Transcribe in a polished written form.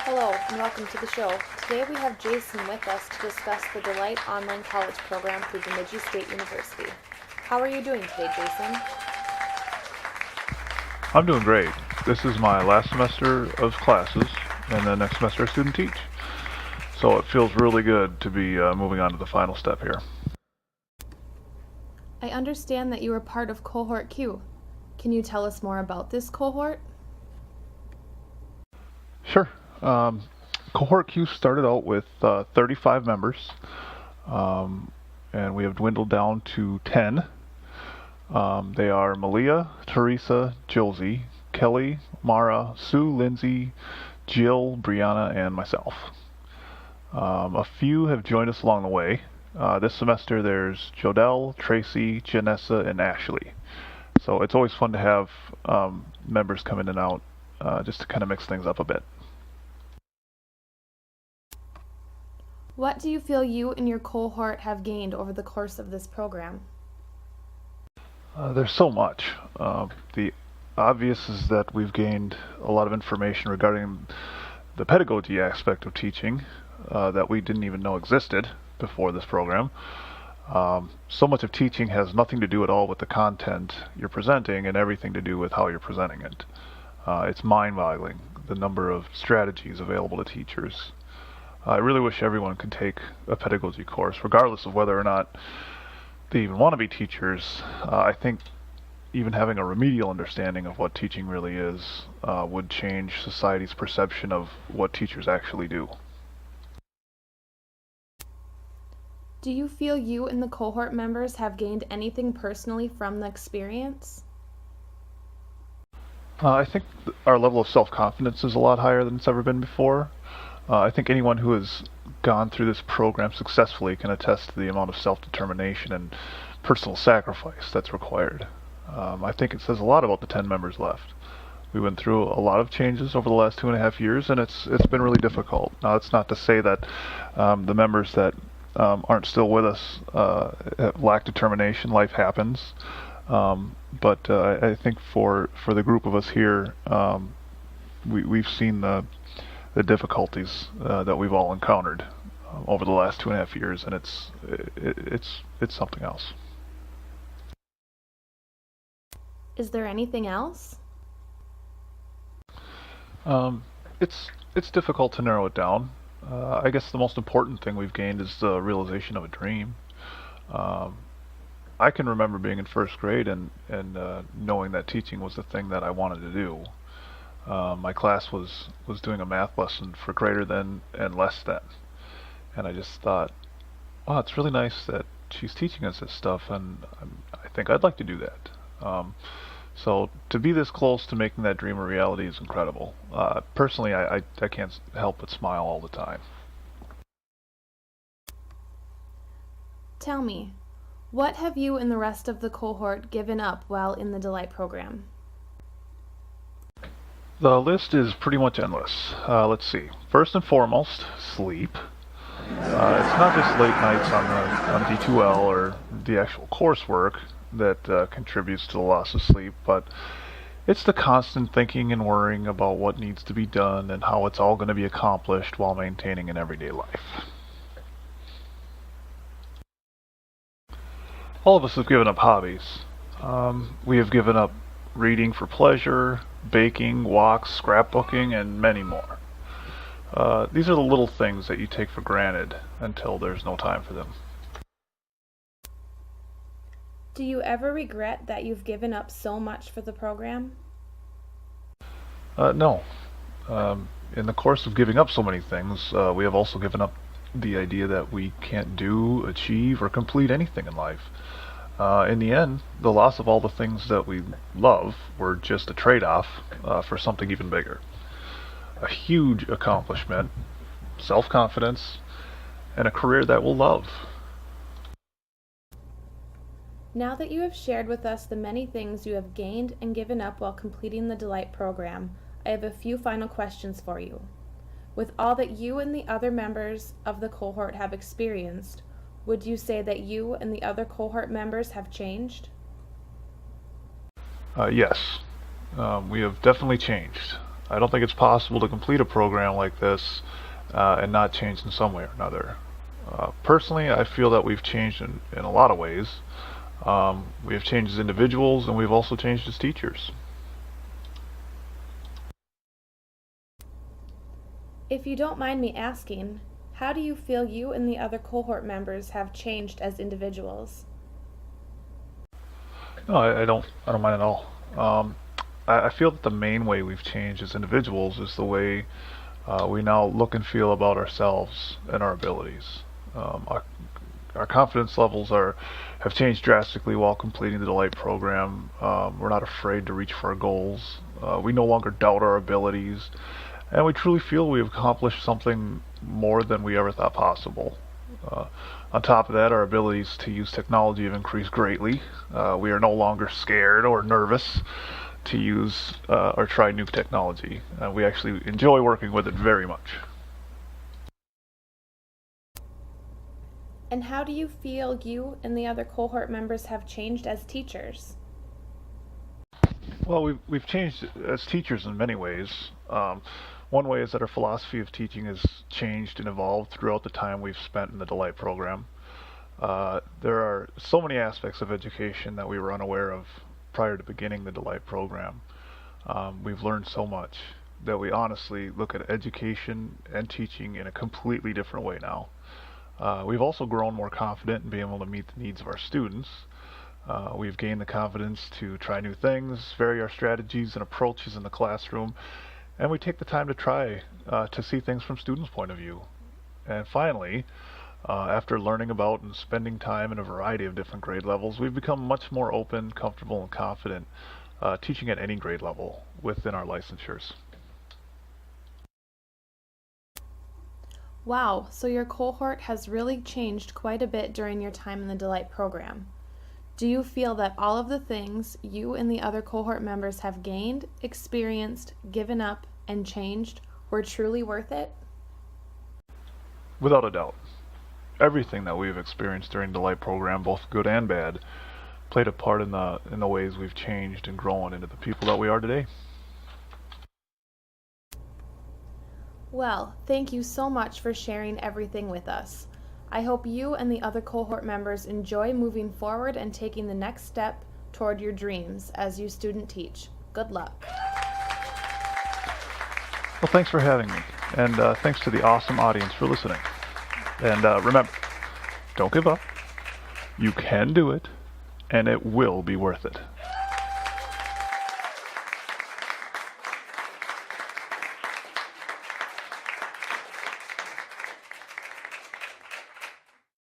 Hello and welcome to the show. Today we have Jason with us to discuss the Delight Online College program through Bemidji State University. How are you doing today, Jason? I'm doing great. This is my last semester of classes, and then next semester I student teach. So it feels really good to be moving on to the final step here. I understand that you are part of Cohort Q. Can you tell us more about this cohort? Sure. Cohort Q started out with 35 members, and we have dwindled down to 10. They are Malia, Teresa, Josie, Kelly, Mara, Sue, Lindsay, Jill, Brianna, and myself. A few have joined us along the way. This semester there's Jodelle, Tracy, Janessa, and Ashley. So it's always fun to have members come in and out just to kind of mix things up a bit. What do you feel you and your cohort have gained over the course of this program? There's so much. The obvious is that we've gained a lot of information regarding the pedagogy aspect of teaching that we didn't even know existed before this program. So much of teaching has nothing to do at all with the content you're presenting and everything to do with how you're presenting it. It's mind-boggling, the number of strategies available to teachers. I really wish everyone could take a pedagogy course, regardless of whether or not they even want to be teachers. I think even having a remedial understanding of what teaching really is would change society's perception of what teachers actually do. Do you feel you and the cohort members have gained anything personally from the experience? I think our level of self-confidence is a lot higher than it's ever been before. I think anyone who has gone through this program successfully can attest to the amount of self-determination and personal sacrifice that's required. I think it says a lot about the 10 members left. We went through a lot of changes over the last 2.5 years, and it's been really difficult. Now, it's not to say that the members that aren't still with us lack determination. Life happens. But I think for the group of us here, we've seen the difficulties that we've all encountered over the last 2.5 years, and it's something else. Is there anything else? It's difficult to narrow it down. I guess the most important thing we've gained is the realization of a dream. I can remember being in first grade and knowing that teaching was the thing that I wanted to do. My class was doing a math lesson for greater than and less than, and I just thought, wow, it's really nice that she's teaching us this stuff, and I think I'd like to do that. So to be this close to making that dream a reality is incredible. Personally, I can't help but smile all the time. Tell me, what have you and the rest of the cohort given up while in the Delight program? The list is pretty much endless. Let's see. First and foremost, sleep. It's not just late nights on D2L or the actual coursework that contributes to the loss of sleep, but it's the constant thinking and worrying about what needs to be done and how it's all going to be accomplished while maintaining an everyday life. All of us have given up hobbies. We have given up reading for pleasure, baking, walks, scrapbooking, and many more. These are the little things that you take for granted until there's no time for them. Do you ever regret that you've given up so much for the program? No. In the course of giving up so many things, we have also given up the idea that we can't do, achieve, or complete anything in life. In the end, the loss of all the things that we love were just a trade-off for something even bigger. A huge accomplishment, self-confidence, and a career that we'll love. Now that you have shared with us the many things you have gained and given up while completing the Delight program, I have a few final questions for you. With all that you and the other members of the cohort have experienced, would you say that you and the other cohort members have changed? Yes, we have definitely changed. I don't think it's possible to complete a program like this and not change in some way or another. Personally, I feel that we've changed in a lot of ways. We have changed as individuals, and we've also changed as teachers. If you don't mind me asking, how do you feel you and the other cohort members have changed as individuals? No, I don't mind at all. I feel that the main way we've changed as individuals is the way we now look and feel about ourselves and our abilities. Our confidence levels have changed drastically while completing the Delight program. We're not afraid to reach for our goals. We no longer doubt our abilities, and we truly feel we have accomplished something more than we ever thought possible. Uh, on top of that, our abilities to use technology have increased greatly. We are no longer scared or nervous to use or try new technology. We actually enjoy working with it very much. And how do you feel you and the other cohort members have changed as teachers? Well, we've changed as teachers in many ways. One way is that our philosophy of teaching has changed and evolved throughout the time we've spent in the Delight program. There are so many aspects of education that we were unaware of prior to beginning the Delight program. We've learned so much that we honestly look at education and teaching in a completely different way now. We've also grown more confident in being able to meet the needs of our students. We've gained the confidence to try new things, vary our strategies and approaches in the classroom, and we take the time to try to see things from students' point of view. And finally, after learning about and spending time in a variety of different grade levels, we've become much more open, comfortable, and confident teaching at any grade level within our licensures. Wow, so your cohort has really changed quite a bit during your time in the Delight program. Do you feel that all of the things you and the other cohort members have gained, experienced, given up, and changed were truly worth it? Without a doubt. Everything that we've experienced during the Delight program, both good and bad, played a part in the ways we've changed and grown into the people that we are today. Well, thank you so much for sharing everything with us. I hope you and the other cohort members enjoy moving forward and taking the next step toward your dreams as you student teach. Good luck. Well, thanks for having me, and thanks to the awesome audience for listening. And remember, don't give up. You can do it, and it will be worth it.